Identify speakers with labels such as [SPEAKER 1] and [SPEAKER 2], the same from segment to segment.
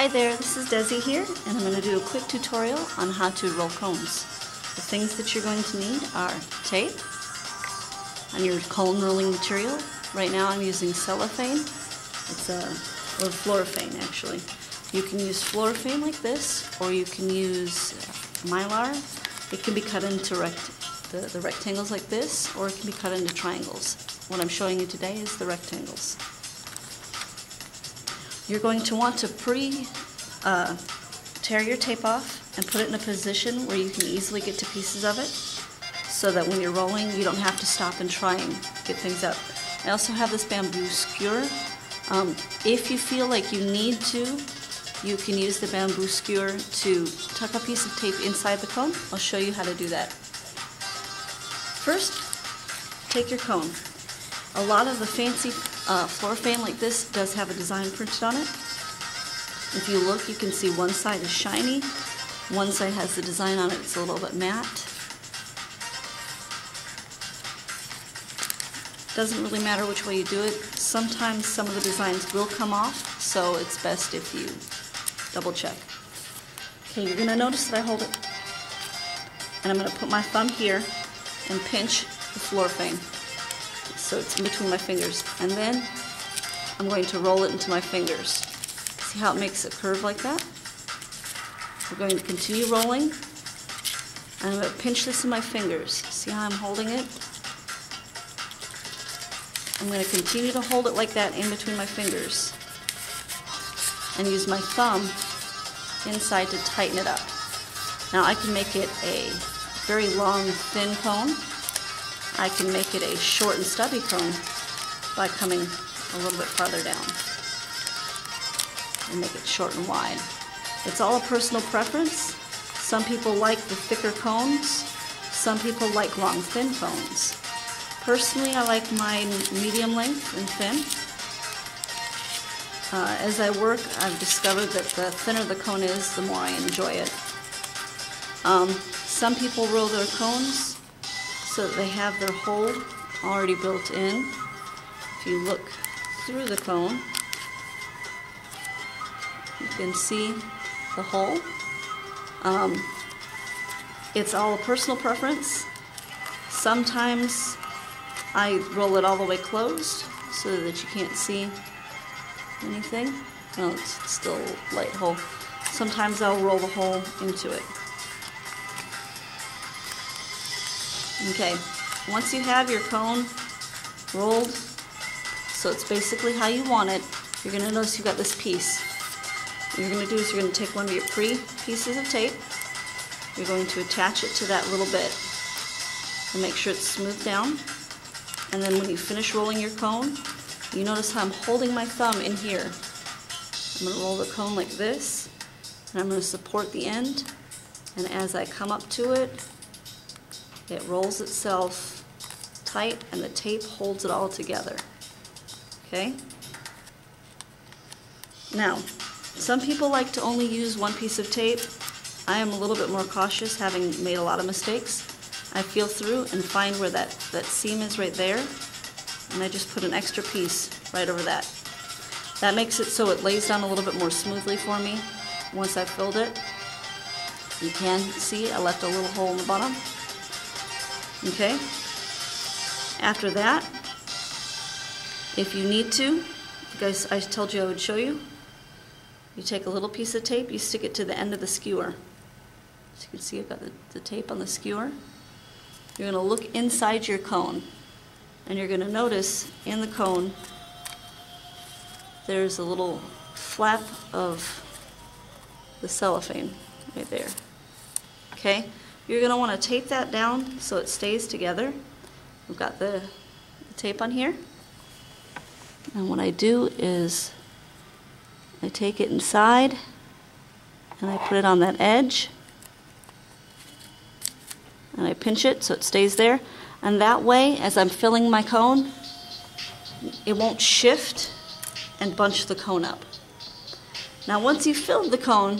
[SPEAKER 1] Hi there, this is Desi here, and I'm going to do a quick tutorial on how to roll cones. The things that you're going to need are tape and your cone rolling material. Right now I'm using cellophane. It's or floraphane actually. You can use floraphane like this, or you can use mylar. It can be cut into the rectangles like this, or it can be cut into triangles. What I'm showing you today is the rectangles. You're going to want to tear your tape off and put it in a position where you can easily get to pieces of it, so that when you're rolling you don't have to stop and try and get things up. I also have this bamboo skewer. If you feel like you need to, you can use the bamboo skewer to tuck a piece of tape inside the cone. I'll show you how to do that. First, take your cone. A lot of the fancy floraphane like this does have a design printed on it. If you look, you can see one side is shiny, one side has the design on it, it's a little bit matte. Doesn't really matter which way you do it. Sometimes some of the designs will come off, so it's best if you double check. Okay, you're going to notice that I hold it, and I'm going to put my thumb here and pinch the floraphane. So it's in between my fingers, and then I'm going to roll it into my fingers. See how it makes a curve like that? We're going to continue rolling, and I'm going to pinch this in my fingers. See how I'm holding it? I'm going to continue to hold it like that in between my fingers, and use my thumb inside to tighten it up. Now I can make it a very long, thin cone. I can make it a short and stubby cone by coming a little bit farther down and make it short and wide. It's all a personal preference. Some people like the thicker cones. Some people like long, thin cones. Personally, I like my medium length and thin. As I work, I've discovered that the thinner the cone is, the more I enjoy it. Some people roll their cones so that they have their hole already built in. If you look through the cone, you can see the hole. It's all a personal preference. Sometimes I roll it all the way closed so that you can't see anything. No, it's still a light hole. Sometimes I'll roll the hole into it. Okay, once you have your cone rolled, so it's basically how you want it, you're going to notice you've got this piece. What you're going to do is you're going to take one of your pieces of tape, you're going to attach it to that little bit and make sure it's smoothed down. And then when you finish rolling your cone, you notice how I'm holding my thumb in here. I'm going to roll the cone like this, and I'm going to support the end, and as I come up to it, it rolls itself tight and the tape holds it all together. Okay? Now, some people like to only use one piece of tape. I am a little bit more cautious, having made a lot of mistakes. I feel through and find where that seam is right there, and I just put an extra piece right over that. That makes it so it lays down a little bit more smoothly for me once I've filled it. You can see I left a little hole in the bottom. Okay? After that, if you need to, guys, I told you I would show you. You take a little piece of tape, you stick it to the end of the skewer. So you can see I've got the tape on the skewer. You're going to look inside your cone, and you're going to notice in the cone there's a little flap of the cellophane right there. Okay? You're going to want to tape that down so it stays together. We've got the tape on here. And what I do is I take it inside and I put it on that edge. And I pinch it so it stays there. And that way, as I'm filling my cone, it won't shift and bunch the cone up. Now once you've filled the cone,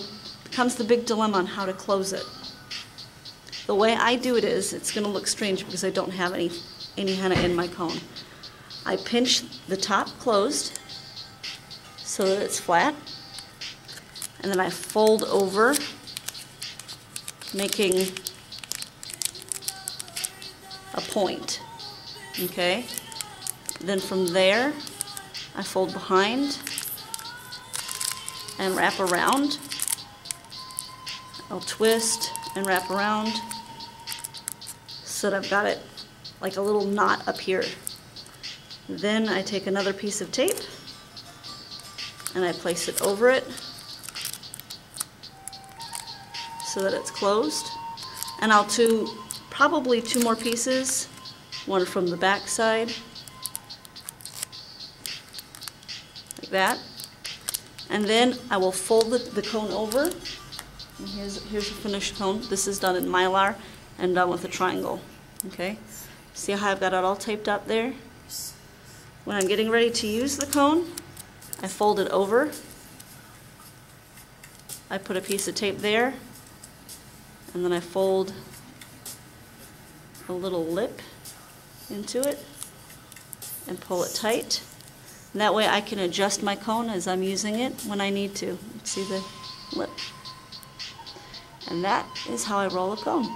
[SPEAKER 1] comes the big dilemma on how to close it. The way I do it is, it's going to look strange because I don't have any henna in my cone. I pinch the top closed so that it's flat, and then I fold over, making a point, okay? Then from there, I fold behind and wrap around. I'll twist and wrap around so that I've got it like a little knot up here. Then I take another piece of tape and I place it over it so that it's closed. And I'll do probably 2 more pieces, one from the back side, like that. And then I will fold the cone over. And here's a finished cone. This is done in Mylar and done with a triangle. Okay? See how I've got it all taped up there? When I'm getting ready to use the cone, I fold it over. I put a piece of tape there, and then I fold a little lip into it and pull it tight. And that way I can adjust my cone as I'm using it when I need to. See the lip? And that is how I roll a cone.